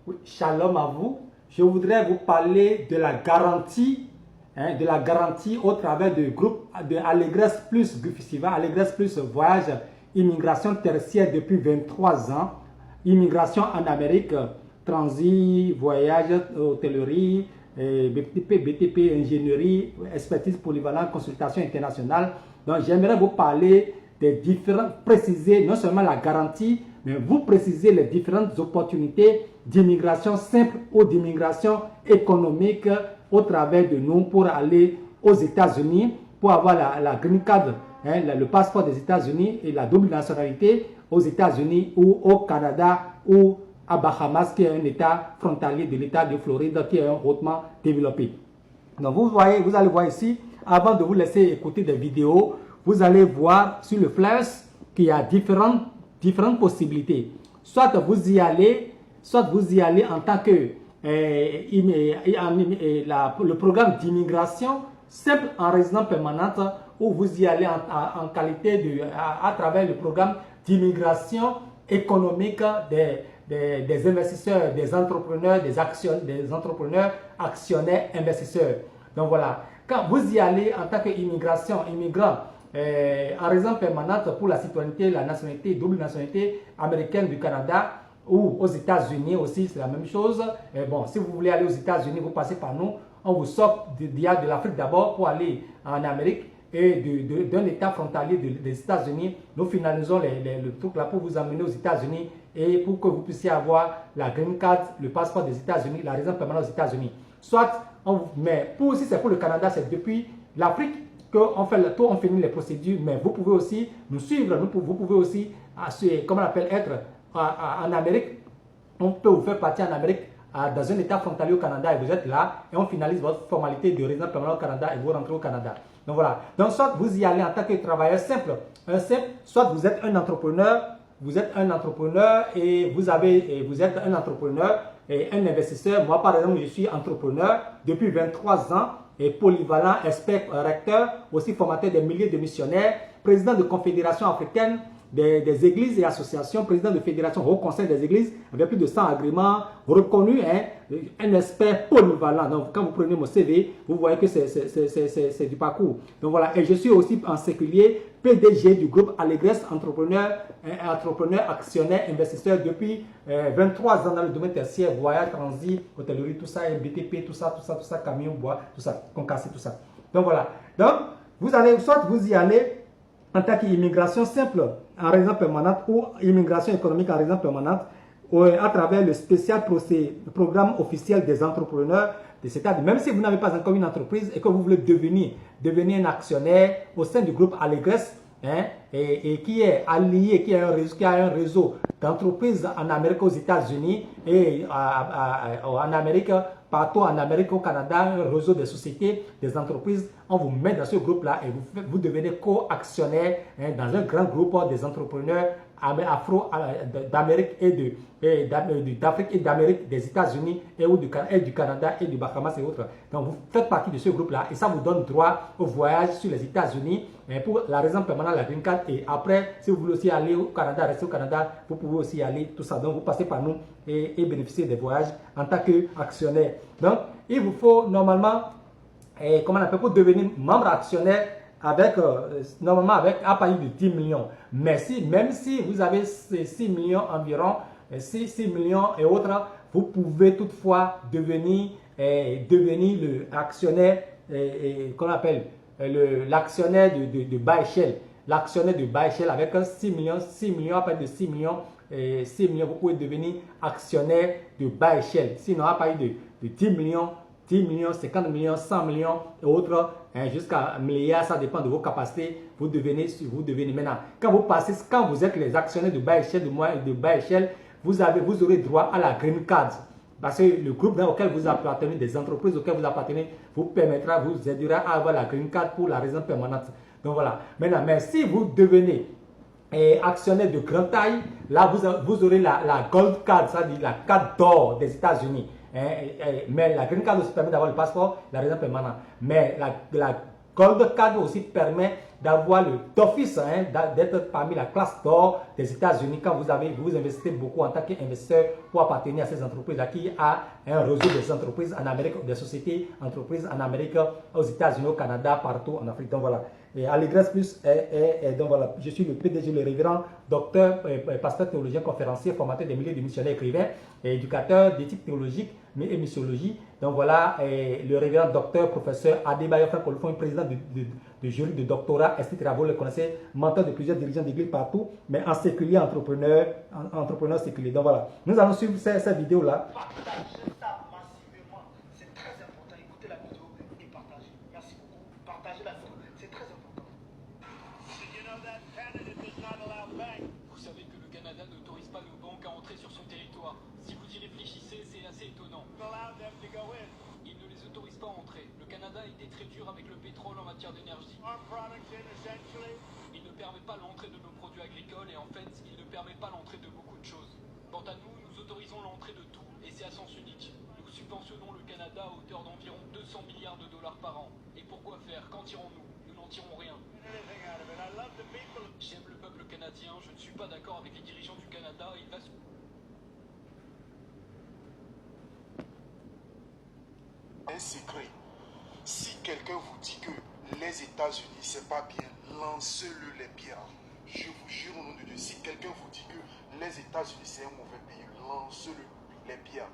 Oui, shalom à vous. Je voudrais vous parler de la garantie, au travers du groupe de Allégresse Plus Groupe Festival, Allégresse Plus Voyage Immigration Tertiaire depuis 23 ans. Immigration en Amérique, transit, voyage, hôtellerie, BTP, ingénierie, expertise polyvalente, consultation internationale. Donc j'aimerais vous parler des différents, préciser non seulement la garantie, mais vous préciser les différentes opportunités d'immigration simple ou d'immigration économique au travers de nous pour aller aux États-Unis, pour avoir la green card, le passeport des États-Unis et la double nationalité aux États-Unis ou au Canada ou à Bahamas, qui est un État frontalier de l'État de Floride, qui est hautement développé. Donc vous allez voir ici, avant de vous laisser écouter des vidéos, vous allez voir sur le flash qu'il y a différentes possibilités. Soit vous y allez en tant que le programme d'immigration simple en résidence permanente, ou vous y allez en qualité à travers le programme d'immigration économique des investisseurs, des entrepreneurs, des entrepreneurs, actionnaires, investisseurs. Donc voilà, quand vous y allez en tant qu'immigrant en résidence permanente pour la citoyenneté, la nationalité, double nationalité américaine du Canada ou aux États-Unis aussi, c'est la même chose. Bon, si vous voulez aller aux États-Unis, vous passez par nous. On vous sort de l'Afrique d'abord pour aller en Amérique et d'un État frontalier des États-Unis. Nous finalisons le truc là pour vous amener aux États-Unis et pour que vous puissiez avoir la green card, le passeport des États-Unis, la résidence permanente aux États-Unis. Soit, mais si c'est pour le Canada, c'est depuis l'Afrique qu'on fait le tour, on finit les procédures, mais vous pouvez aussi nous suivre, vous pouvez aussi, comment on appelle, être en Amérique. On peut vous faire partie en Amérique dans un État frontalier au Canada et vous êtes là et on finalise votre formalité de résidence permanente au Canada et vous rentrez au Canada. Donc voilà. Donc soit vous y allez en tant que travailleur simple, soit vous êtes un entrepreneur, et vous êtes un entrepreneur et un investisseur. Moi par exemple, je suis entrepreneur depuis 23 ans et polyvalent, expert, recteur, aussi formateur des milliers de missionnaires, président de confédération africaine des églises et associations, président de fédération au conseil des églises, avec plus de 100 agréments, reconnu, un expert polyvalent. Donc, quand vous prenez mon CV, vous voyez que c'est du parcours. Donc voilà, et je suis aussi en séculier PDG du groupe Allégresse, entrepreneur, actionnaire, investisseur depuis 23 ans dans le domaine tertiaire, voyage, transit, hôtellerie, tout ça, BTP, tout ça, camion, bois, tout ça, concassé, tout ça. Donc voilà. Donc, vous y allez en tant qu'immigration simple en résidence permanente ou immigration économique en résidence permanente à travers le spécial programme officiel des entrepreneurs. C'est-à-dire, même si vous n'avez pas encore une entreprise et que vous voulez devenir un actionnaire au sein du groupe Allégresse, et qui est allié, qui a un réseau d'entreprises en Amérique, aux États-Unis et en Amérique, partout en Amérique, au Canada, un réseau de sociétés, des entreprises, on vous met dans ce groupe-là et vous devenez co-actionnaire dans un grand groupe des entrepreneurs d'Amérique d'Afrique et d'Amérique, des États-Unis et du Canada et du Bahamas et autres. Donc vous faites partie de ce groupe-là et ça vous donne droit au voyage sur les États-Unis pour la résidence permanente, la green card, et après, si vous voulez aussi aller au Canada, rester au Canada, vous pouvez aussi aller, tout ça. Donc vous passez par nous et bénéficier des voyages en tant qu'actionnaire. Donc il vous faut normalement, comment on appelle, pour devenir membre actionnaire, normalement à partir de 10 millions. Mais même si vous avez 6 millions environ, 6 millions et autres, vous pouvez toutefois devenir l'actionnaire, qu'on appelle l'actionnaire de bas échelle. L'actionnaire de bas échelle avec 6 millions, à partir de 6 millions, vous pouvez devenir actionnaire de bas échelle. Sinon, à partir de 10 millions, 50 millions, 100 millions et autres, jusqu'à 1 milliard, ça dépend de vos capacités. Vous devenez maintenant. Quand vous êtes les actionnaires de bas échelle, de bas échelle, vous aurez droit à la green card. Parce que le groupe auquel vous appartenez, des entreprises auxquelles vous appartenez, vous aidera à avoir la green card pour la résidence permanente. Donc voilà. Maintenant, mais si vous devenez actionnaire de grande taille, là vous aurez la gold card, c'est-à-dire la carte d'or des États-Unis. Mais la green card aussi permet d'avoir le passeport, la résidence permanente. Mais la Gold Card aussi permet d'avoir le d'office, hein, d'être parmi la classe d'or des États-Unis quand vous investissez beaucoup en tant qu'investisseur pour appartenir à ces entreprises-là qui a un réseau des entreprises en Amérique, des sociétés, entreprises en Amérique, aux États-Unis, au Canada, partout en Afrique. Donc voilà. Et Allegres Plus donc voilà, je suis le PDG, le révérend docteur, pasteur théologien, conférencier, formateur des milliers de missionnaires, écrivain, et éducateur d'éthique théologique et missiologie. Donc voilà, le révérend docteur, professeur Adebayo Frank Olufon, président de jury de doctorat, etc. Vous le connaissez, mentor de plusieurs dirigeants d'église partout, mais en séculier, entrepreneur séculier. Donc voilà, nous allons suivre cette vidéo-là. Partagez ça massivement, c'est très important. Écoutez la vidéo et partagez. Merci beaucoup. Partagez la vidéo, c'est très important. Vous savez que le Canada n'autorise pas nos banques à entrer sur son territoire. Si vous y réfléchissez, c'est assez étonnant. Il ne les autorise pas à entrer. Le Canada a été très dur avec le pétrole en matière d'énergie. Il ne permet pas l'entrée de nos produits agricoles et en fait, il ne permet pas l'entrée de beaucoup de choses. Quant à nous, nous autorisons l'entrée de tout et c'est à sens unique. Nous subventionnons le Canada à hauteur d'environ 200 milliards de dollars par an. Et pourquoi faire? Qu'en tirons-nous? Nous n'en tirons rien. J'aime le peuple canadien, je ne suis pas d'accord avec les dirigeants du Canada. Il va... Un secret. Si quelqu'un vous dit que les États-Unis c'est pas bien, lancez-le les pierres. Je vous jure au nom de Dieu, si quelqu'un vous dit que les États-Unis c'est un mauvais pays, lancez-le les pierres.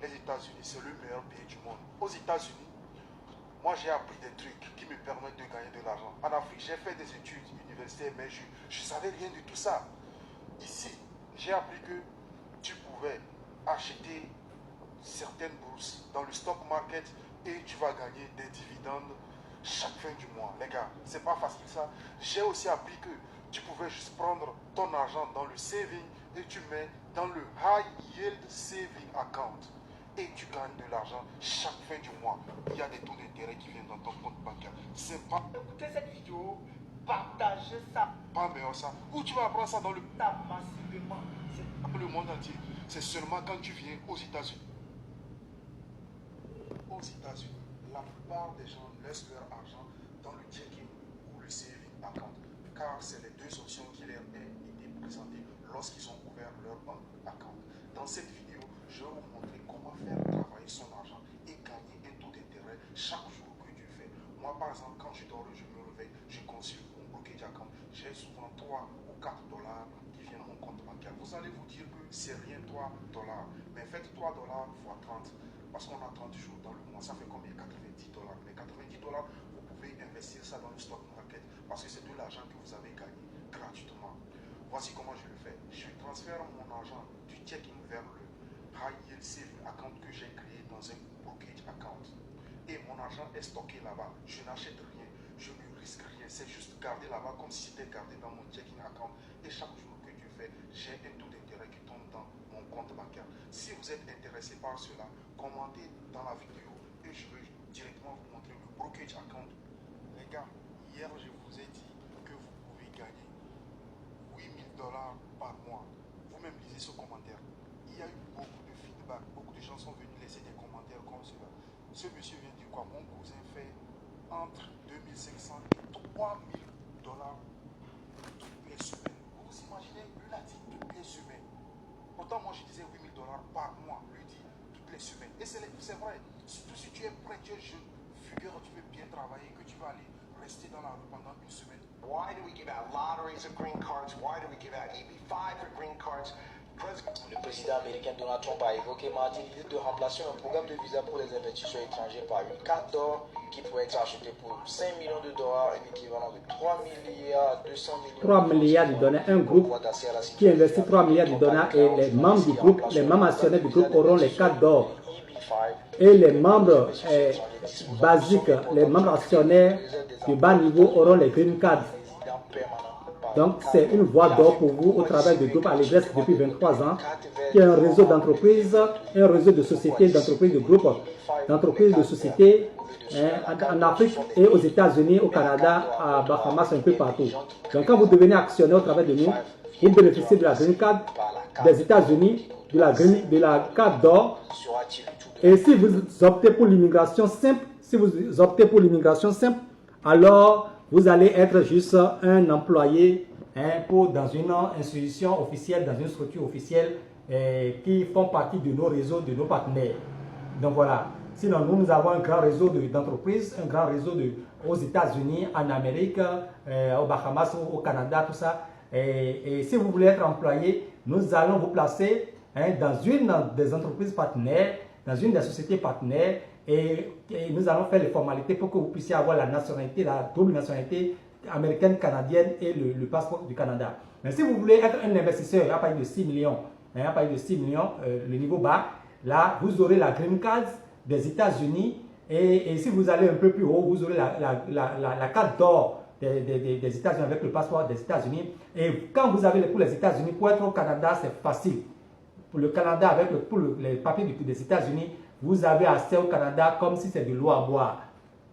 Les États-Unis c'est le meilleur pays du monde. Aux États-Unis, moi j'ai appris des trucs qui me permettent de gagner de l'argent. En Afrique, j'ai fait des études universitaires, mais je ne savais rien de tout ça. Ici, j'ai appris que tu pouvais acheter certaines bourses dans le stock market et tu vas gagner des dividendes chaque fin du mois. Les gars, c'est pas facile ça. J'ai aussi appris que tu pouvais juste prendre ton argent dans le saving et tu mets dans le high yield saving account et tu gagnes de l'argent chaque fin du mois. Il y a des taux d'intérêt qui viennent dans ton compte bancaire. C'est pas... Écoutez cette vidéo, partagez ça. Pas meilleur ça. Où tu vas apprendre ça dans le... Ça massivement. C'est le monde entier. C'est seulement quand tu viens aux États-Unis. Aux États-Unis, la plupart des gens laissent leur argent dans le checking ou le saving account, car c'est les deux options qui leur ont été présentées lorsqu'ils ont ouvert leur bank account. Dans cette vidéo, je vais vous montrer comment faire travailler son argent et gagner un taux d'intérêt chaque jour que Dieu fait. Moi, par exemple, quand je dors, je me réveille, je consulte mon brokerage account. J'ai souvent 3 ou 4 dollars qui viennent à mon compte bancaire. Vous allez vous dire que c'est rien 3 dollars, mais faites 3 dollars fois 30. Parce qu'on a 30 jours dans le mois, ça fait combien? 90 dollars. Mais 90 dollars, vous pouvez investir ça dans le stock market parce que c'est de l'argent que vous avez gagné gratuitement. Voici comment je le fais. Je transfère mon argent du checking vers le high yield saving account que j'ai créé dans un brokerage account. Et mon argent est stocké là-bas. Je n'achète rien, je ne risque rien. C'est juste garder là-bas comme si c'était gardé dans mon checking account. Et chaque jour que Dieu fait, j'ai un taux d'intérêt qui tombe dans mon compte bancaire. Si vous êtes intéressé par cela, commentez dans la vidéo et je vais directement vous montrer le brokerage account. Les gars, hier je vous ai dit que vous pouvez gagner 8000 dollars par mois. Vous-même lisez ce commentaire. Il y a eu beaucoup de feedback, beaucoup de gens sont venus laisser des commentaires comme cela. Ce monsieur vient dire quoi? Mon cousin fait entre 2500 et 3000 dollars toutes les semaines. Vous imaginez, lui a dit toutes les semaines. Pourtant moi je disais 8000 dollars par mois, lui dit toutes les semaines. Et c'est vrai, surtout si tu es prêt, tu es jeune, figure, tu veux bien travailler, que tu vas aller rester dans la rue pendant une semaine. Why do we give out lotteries of green cards? Why do we give out EB-5 for green cards? Le président américain Donald Trump a évoqué mardi l'idée de remplacer un programme de visa pour les investisseurs étrangers par une carte d'or qui pourrait être achetée pour 5 millions de dollars, l'équivalent de 3 milliards 200 millions 3 milliards de dollars. Un groupe qui investit 3 milliards de dollars et les membres du groupe, les membres actionnaires du groupe auront les cartes d'or. Et les membres basiques, les membres actionnaires du bas niveau auront les green cards. Donc, c'est une voie d'or pour vous au travail du groupe Allegres depuis 23 ans, qui est un réseau d'entreprises, un réseau de sociétés, d'entreprises, de groupes, d'entreprises, de sociétés en Afrique et aux États-Unis, au Canada, à Bahamas, un peu partout. Donc, quand vous devenez actionnaire au travail de nous, vous bénéficiez de la green card des États-Unis, de la carte d'or. Et si vous optez pour l'immigration simple, alors vous allez être juste un employé dans une institution officielle, dans une structure officielle qui font partie de nos réseaux, de nos partenaires. Donc voilà. Sinon, nous avons un grand réseau d'entreprises, un grand réseau aux États-Unis, en Amérique, aux Bahamas, au Canada, tout ça. Et si vous voulez être employé, nous allons vous placer dans une des entreprises partenaires, dans une des sociétés partenaires, et nous allons faire les formalités pour que vous puissiez avoir la nationalité, la double nationalité américaine, canadienne et le passeport du Canada. Mais si vous voulez être un investisseur à partir de 6 millions, à partir de 6 millions, le niveau bas, là, vous aurez la green card des États-Unis et si vous allez un peu plus haut, vous aurez la carte d'or des États-Unis avec le passeport des États-Unis. Et quand vous avez pour les États-Unis, pour être au Canada, c'est facile. Pour le Canada, pour les papiers des États-Unis, vous avez accès au Canada comme si c'est de l'eau à boire.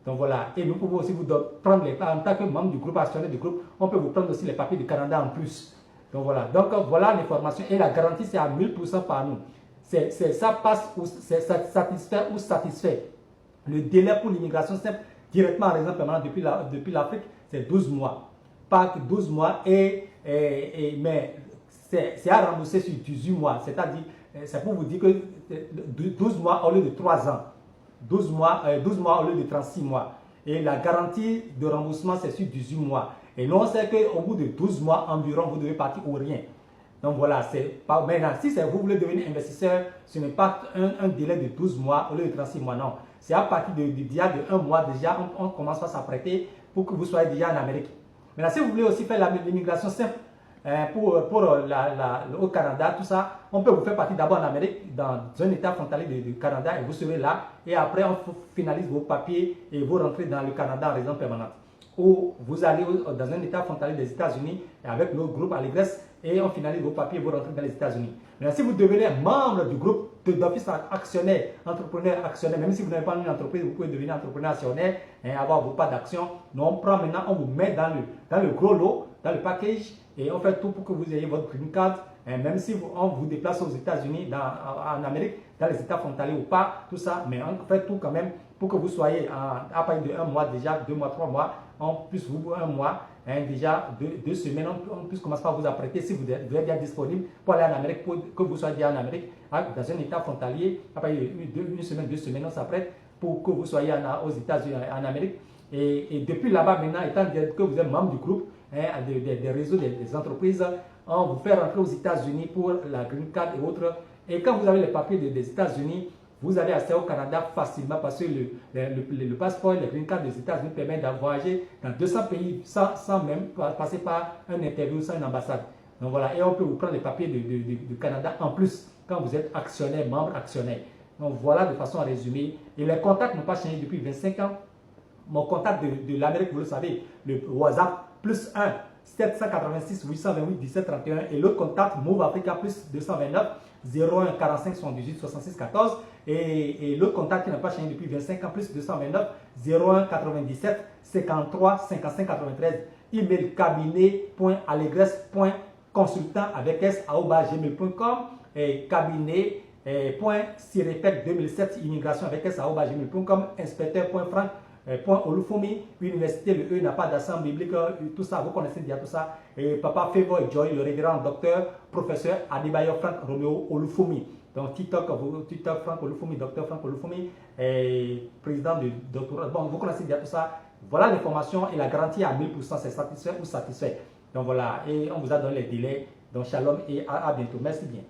Donc voilà, et nous pouvons aussi vous prendre en tant que membre du groupe, actionnaire du groupe, on peut vous prendre aussi les papiers du Canada en plus. Donc voilà l'information et la garantie c'est à 1000% par nous. Ça passe ou c'est satisfait ou satisfait. Le délai pour l'immigration simple directement en résidence permanente depuis l'Afrique, c'est 12 mois. Pas que 12 mois, mais c'est à rembourser sur 18 mois. C'est-à-dire, c'est pour vous dire que 12 mois au lieu de 3 ans. 12 mois au lieu de 36 mois. Et la garantie de remboursement, c'est sur 18 mois. Et nous, on sait qu'au bout de 12 mois environ, vous devez partir ou rien. Donc voilà, c'est pas maintenant. Si vous voulez devenir investisseur, ce n'est pas un délai de 12 mois au lieu de 36 mois, non. C'est à partir déjà de 1 mois, déjà, on commence à s'apprêter pour que vous soyez déjà en Amérique. Maintenant, si vous voulez aussi faire l'immigration simple au Canada, tout ça, on peut vous faire partie d'abord en Amérique, dans un état frontalier du Canada, et vous serez là. Et après, on finalise vos papiers et vous rentrez dans le Canada en résidence permanente. Ou vous allez dans un état frontalier des États-Unis avec notre groupe Allégres et on finalise vos papiers et vous rentrez dans les États-Unis. Maintenant, si vous devenez membre du groupe d'office actionnaire, entrepreneur actionnaire, même si vous n'avez pas une entreprise, vous pouvez devenir entrepreneur actionnaire et avoir vos parts d'actions. Nous, on prend maintenant, on vous met dans le gros lot, dans le package et on fait tout pour que vous ayez votre green card. Et même si on vous déplace aux États-Unis, en Amérique, dans les États frontaliers ou pas, tout ça, mais on fait tout quand même pour que vous soyez à partir de 1 mois déjà, 2 mois, 3 mois, en plus vous 1 mois, déjà 2 semaines, on puisse commencer par vous apprêter si vous êtes bien disponible pour aller en Amérique, pour que vous soyez déjà en Amérique, dans un état frontalier, à partir de 1 semaine, 2 semaines, on s'apprête pour que vous soyez aux États-Unis, en Amérique. Et depuis là-bas maintenant, étant que vous êtes membre du groupe, des réseaux, des entreprises, on vous fait rentrer aux États-Unis pour la green card et autres. Et quand vous avez les papiers des États-Unis, vous avez accès au Canada facilement parce que le passeport, le green card des États-Unis permet de voyager dans 200 pays sans même passer par un interview, sans une ambassade. Donc voilà, et on peut vous prendre les papiers du Canada en plus quand vous êtes actionnaire, membre actionnaire. Donc voilà de façon à résumer. Et les contacts n'ont pas changé depuis 25 ans. Mon contact de l'Amérique, vous le savez, le WhatsApp plus 1 786 828 17 31 et l'autre contact Move Africa plus 229 01 45 78 66 14 et l'autre contact qui n'a pas changé depuis 25 ans plus 229 01 97 53 55 93 email cabinet.allegres.consultant avec s@gmail.com et cabinet.sirepec2007 immigration avec s@gmail.com inspecteur.franc Olufumi, université, le E n'a pas d'accent biblique, tout ça, vous connaissez déjà tout ça. Et Papa Favor Joy, le révérend docteur, professeur Adebayo Frank Romeo Olufumi. Donc TikTok Frank Olufumi, docteur Frank Olufumi, président du doctorat. Bon, vous connaissez déjà tout ça. Voilà l'information et la garantie à 1000%, c'est satisfait ou satisfait. Donc voilà, et on vous a donné les délais. Donc shalom et à bientôt. Merci bien.